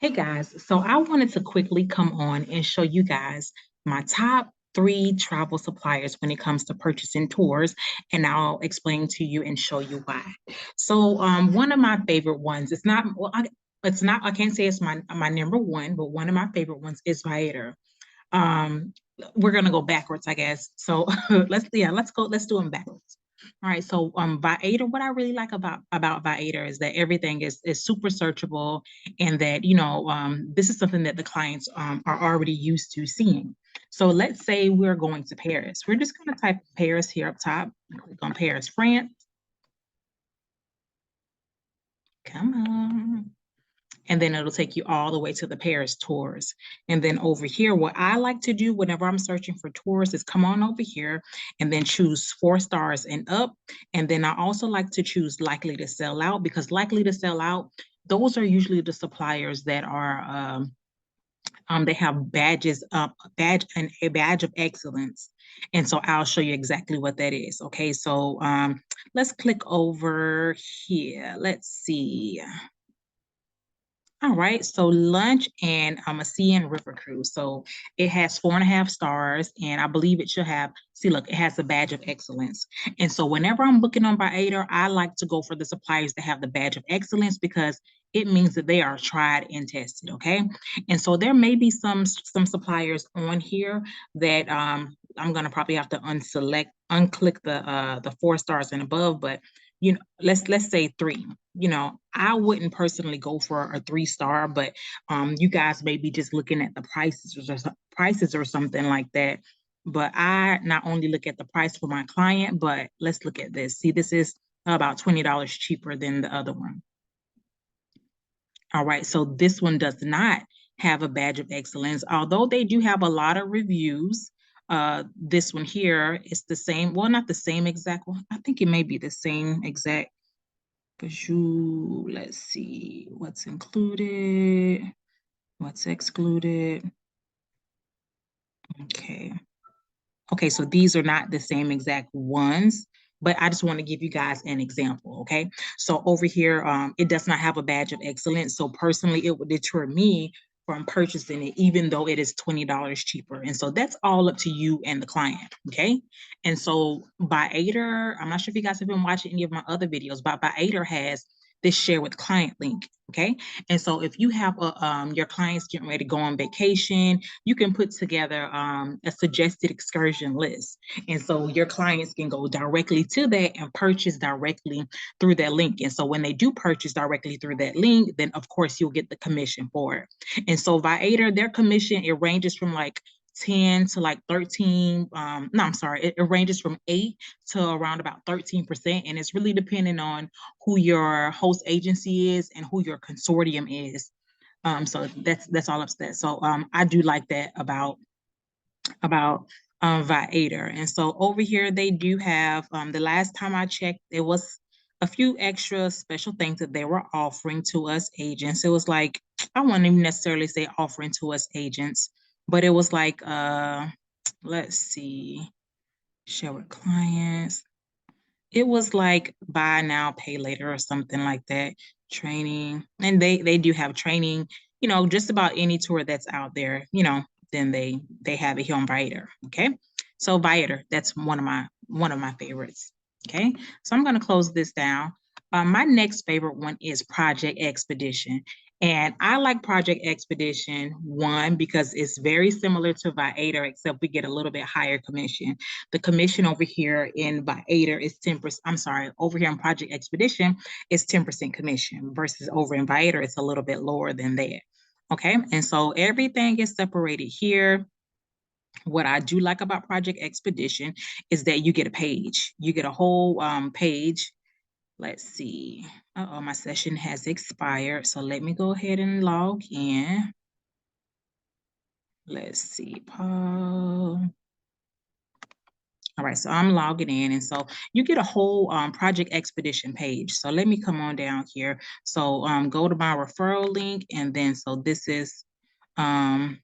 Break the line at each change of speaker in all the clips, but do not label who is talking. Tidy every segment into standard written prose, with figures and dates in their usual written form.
Hey guys, so I wanted to quickly come on and show you guys my top three travel suppliers when it comes to purchasing tours, and I'll explain to you and show you why. So, one of my favorite ones, it's not, I can't say it's my number one, but one of my favorite ones is Viator. Um, we're gonna go backwards, I guess. So let's do them backwards. All right, so Viator, what I really like about Viator is that everything is super searchable, and that this is something that the clients are already used to seeing. So let's say we're going to Paris. We're just going to type Paris here up top, click on Paris, France. Come on. And then it'll take you all the way to the Paris tours. And then over here, what I like to do whenever I'm searching for tours is come on over here and then choose 4 stars and up. And then I also like to choose likely to sell out, because likely to sell out, those are usually the suppliers that are they have a badge of excellence. And so I'll show you exactly what that is. Okay, so let's click over here. Let's see. All right, so lunch and a sea and river cruise. So it has 4.5 stars, and I believe it should have, see, look, it has a badge of excellence. And so whenever I'm booking on Viator, I like to go for the suppliers that have the badge of excellence, because it means that they are tried and tested, okay? And so there may be some suppliers on here that I'm gonna probably have to unclick the 4 stars and above, but let's say 3. I wouldn't personally go for a 3 star, but you guys may be just looking at the prices or something like that. But I not only look at the price for my client, but let's look at this. See, this is about $20 cheaper than the other one. All right, so this one does not have a badge of excellence, although they do have a lot of reviews. This one here is the same, well, not the same exact one. I think it may be the same exact. Let's see what's included, what's excluded. Okay. Okay, so these are not the same exact ones, but I just want to give you guys an example, okay? So over here, it does not have a badge of excellence. So personally, it would deter me from purchasing it, even though it is $20 cheaper. And so that's all up to you and the client, okay? And so Viator, I'm not sure if you guys have been watching any of my other videos, but Viator has this share with client link, okay? And so if you have your clients getting ready to go on vacation, you can put together a suggested excursion list. And so your clients can go directly to that and purchase directly through that link. And so when they do purchase directly through that link, then of course you'll get the commission for it. And so Viator, their commission, it ranges from like 10 to like 13. No, I'm sorry. It ranges from 8 to around about 13%. And it's really depending on who your host agency is and who your consortium is. So that's all upset. So I do like that about Viator. And so over here they do have the last time I checked, there was a few extra special things that they were offering to us agents. It was like, I wouldn't even necessarily say offering to us agents, but it was like let's see, share with clients. It was like buy now, pay later or something like that. Training. And they do have training, just about any tour that's out there, then they have it here on Viator. Okay. So Viator, that's one of my favorites. Okay. So I'm gonna close this down. My next favorite one is Project Expedition. And I like Project Expedition, one, because it's very similar to Viator, except we get a little bit higher commission. The commission over here in Viator is 10%. I'm sorry, over here in Project Expedition is 10% commission, versus over in Viator, it's a little bit lower than that. Okay, and so everything is separated here. What I do like about Project Expedition is that you get a page. You get a whole page. Let's see. Uh-oh, my session has expired. So let me go ahead and log in. Let's see, Paul. All right, so I'm logging in, and so you get a whole Project Expedition page. So let me come on down here. So go to my referral link, and then so this is, you can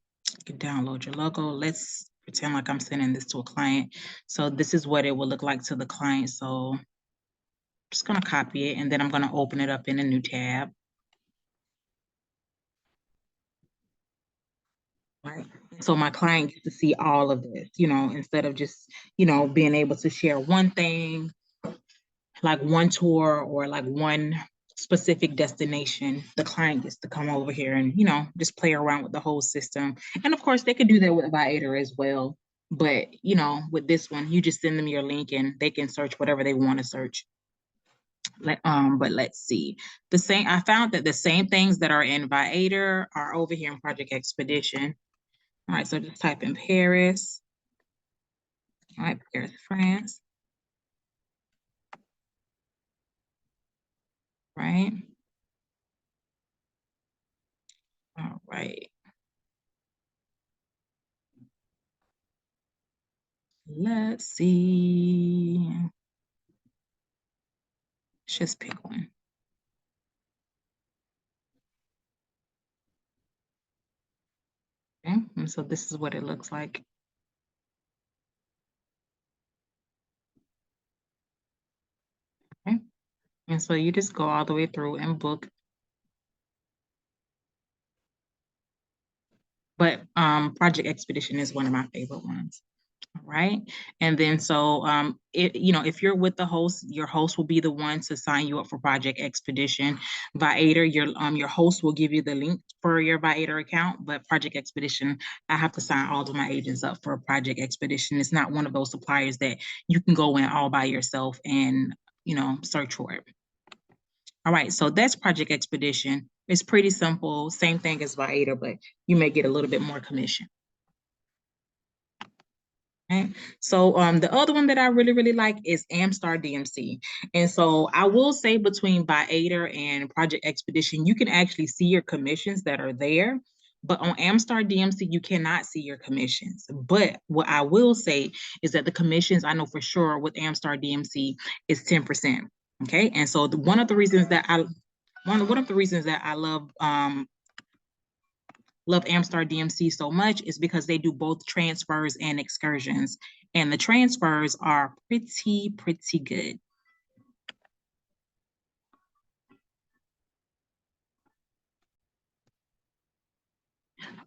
download your logo. Let's pretend like I'm sending this to a client. So this is what it will look like to the client. So I'm just gonna copy it, and then I'm gonna open it up in a new tab. right? So my client gets to see all of this, you know, instead of just, you know, being able to share one thing, like one tour or like one specific destination. The client gets to come over here and, you know, just play around with the whole system. And of course, they could do that with Viator as well. But, you know, with this one, you just send them your link and they can search whatever they want to search. But let's see. I found that the same things that are in Viator are over here in Project Expedition. All right, so just type in Paris. All right, Paris, France. Right. All right. Let's see. Let's just pick one. Okay, and so this is what it looks like. Okay, and so you just go all the way through and book. But Project Expedition is one of my favorite ones. All right. And then so you know, if you're with the host, your host will be the one to sign you up for Project Expedition. Viator, your host will give you the link for your Viator account, but Project Expedition, I have to sign all of my agents up for Project Expedition. It's not one of those suppliers that you can go in all by yourself and, you know, search for it. All right, so that's Project Expedition. It's pretty simple, same thing as Viator, but you may get a little bit more commission. Okay. So the other one that I really, really like is Amstar DMC. And so I will say between Viator and Project Expedition, you can actually see your commissions that are there. But on Amstar DMC, you cannot see your commissions. But what I will say is that the commissions I know for sure with Amstar DMC is 10%. Okay. And so one of the reasons that I love Amstar DMC so much is because they do both transfers and excursions. And the transfers are pretty good.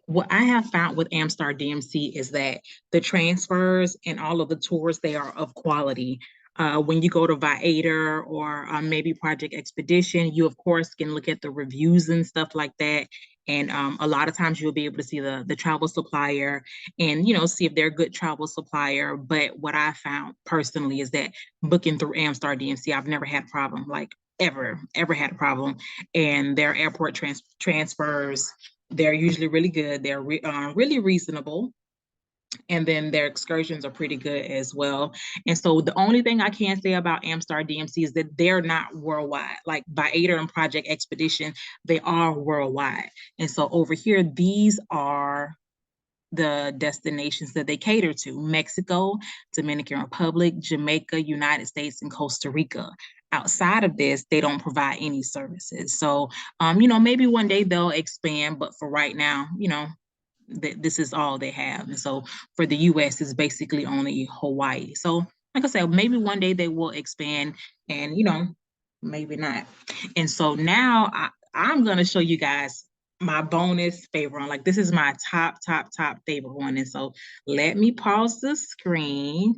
What I have found with Amstar DMC is that the transfers and all of the tours, they are of quality. When you go to Viator or maybe Project Expedition, you of course can look at the reviews and stuff like that. And a lot of times you'll be able to see the travel supplier and, you know, see if they're a good travel supplier. But what I found personally is that booking through Amstar DMC, I've never had a problem, like ever had a problem. And their airport transfers, they're usually really good. They're really reasonable. And then their excursions are pretty good as well. And so the only thing I can say about Amstar DMC is that they're not worldwide. Like Viator and Project Expedition, they are worldwide. And so over here, these are the destinations that they cater to: Mexico, Dominican Republic, Jamaica, United States, and Costa Rica. Outside of this, they don't provide any services. So, you know, maybe one day they'll expand, but for right now, you know, this is all they have. And so for the US, it's basically only Hawaii. So, like I said, maybe one day they will expand and, you know, maybe not. And so now I'm going to show you guys my bonus favorite one. Like this is my top favorite one. And so let me pause the screen.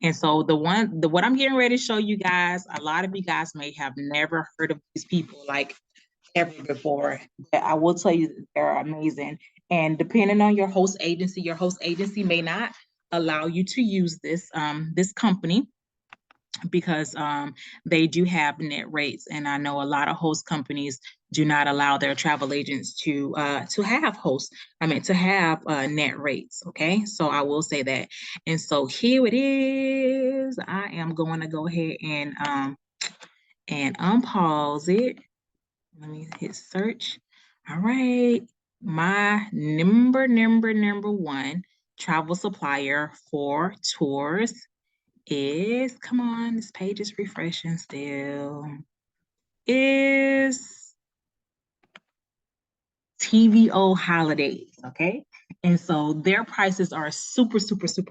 And so what I'm getting ready to show you guys, a lot of you guys may have never heard of these people like ever before. But I will tell you they're amazing. And depending on your host agency may not allow you to use this company because they do have net rates, and I know a lot of host companies do not allow their travel agents to have net rates. Okay, so I will say that. And so here it is. I am going to go ahead and unpause it. Let me hit search. All right, my number one travel supplier for tours is, come on, this page is refreshing still, is TVO Holidays, okay? And so their prices are super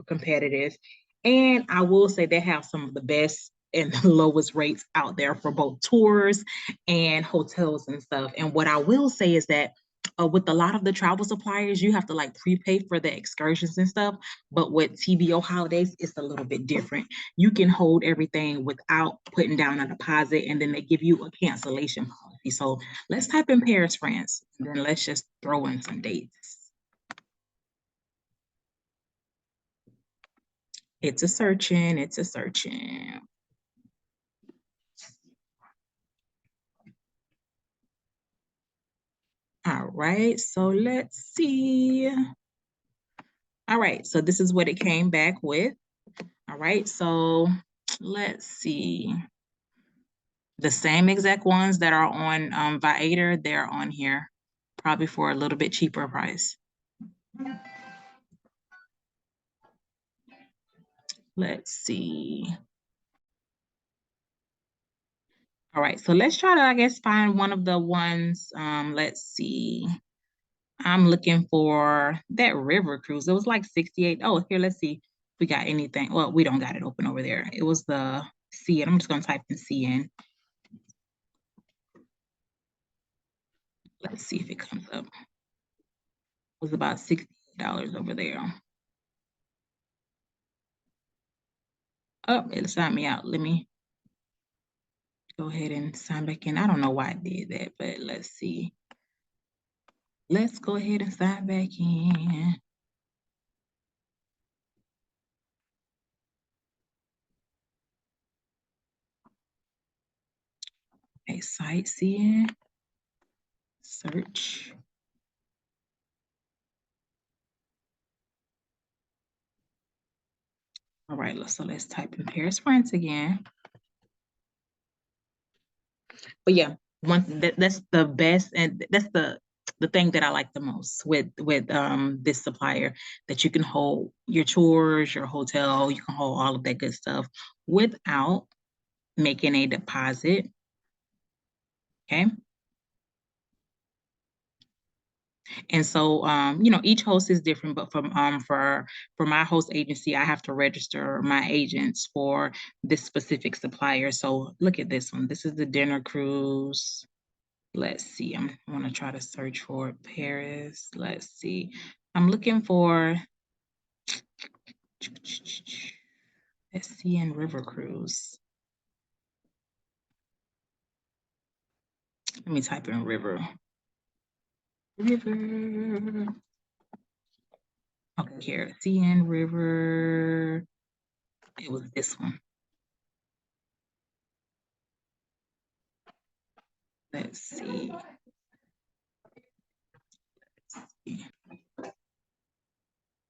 competitive. And I will say they have some of the best and the lowest rates out there for both tours and hotels and stuff. And what I will say is that with a lot of the travel suppliers, you have to like prepay for the excursions and stuff. But with TBO holidays, it's a little bit different. You can hold everything without putting down a deposit, and then they give you a cancellation policy. So let's type in Paris, France, and then let's just throw in some dates. It's a searching, it's a searching. All right, so let's see. All right, so this is what it came back with. All right, so let's see. The same exact ones that are on Viator, they're on here, probably for a little bit cheaper price. Let's see. All right, so let's try to, I guess, find one of the ones. Let's see. I'm looking for that river cruise. It was like 68. Oh, here, let's see if we got anything. Well, we don't got it open over there. It was the CN. I'm just gonna type in CN. Let's see if it comes up. It was about $68 over there. Oh, it signed me out. Let me go ahead and sign back in. I don't know why I did that, but let's see. Let's go ahead and sign back in. Okay, sightseeing, search. All right, so let's type in Paris, France again. But yeah, that's the best, and that's the thing that I like the most with this supplier, that you can hold your tours, your hotel, you can hold all of that good stuff without making a deposit. Okay. And so, you know, each host is different, but for my host agency, I have to register my agents for this specific supplier. So look at this one. This is the dinner cruise. Let's see. I want to try to search for Paris. Let's see. I'm looking for SCN River Cruise. Let me type in river. River. Okay, here. CN River. It was this one. Let's see.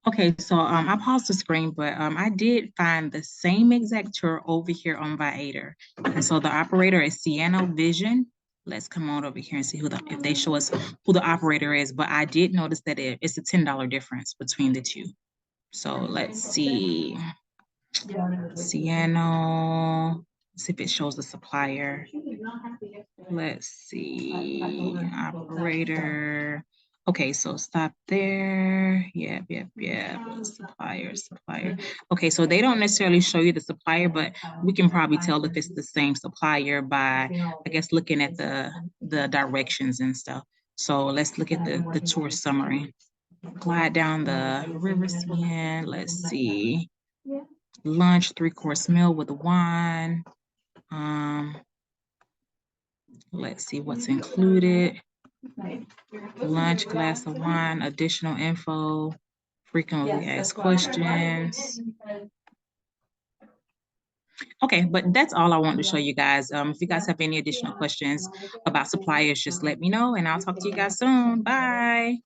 Okay, so I paused the screen, but I did find the same exact tour over here on Viator. And so the operator is Sienna Vision. Let's come on over here and see if they show us who the operator is. But I did notice that it's a $10 difference between the two. So let's see. Sienna. See if it shows the supplier. Let's see. Operator. Okay, so stop there. Yep. Supplier. Okay, so they don't necessarily show you the supplier, but we can probably tell if it's the same supplier by, I guess, looking at the directions and stuff. So let's look at the tour summary. Glide down the river skin. Let's see. Lunch, 3-course meal with wine. Let's see what's included. Lunch, glass of wine, additional info, frequently asked questions. Okay, but that's all I wanted to show you guys. If you guys have any additional questions about suppliers, just let me know and I'll talk to you guys soon. Bye.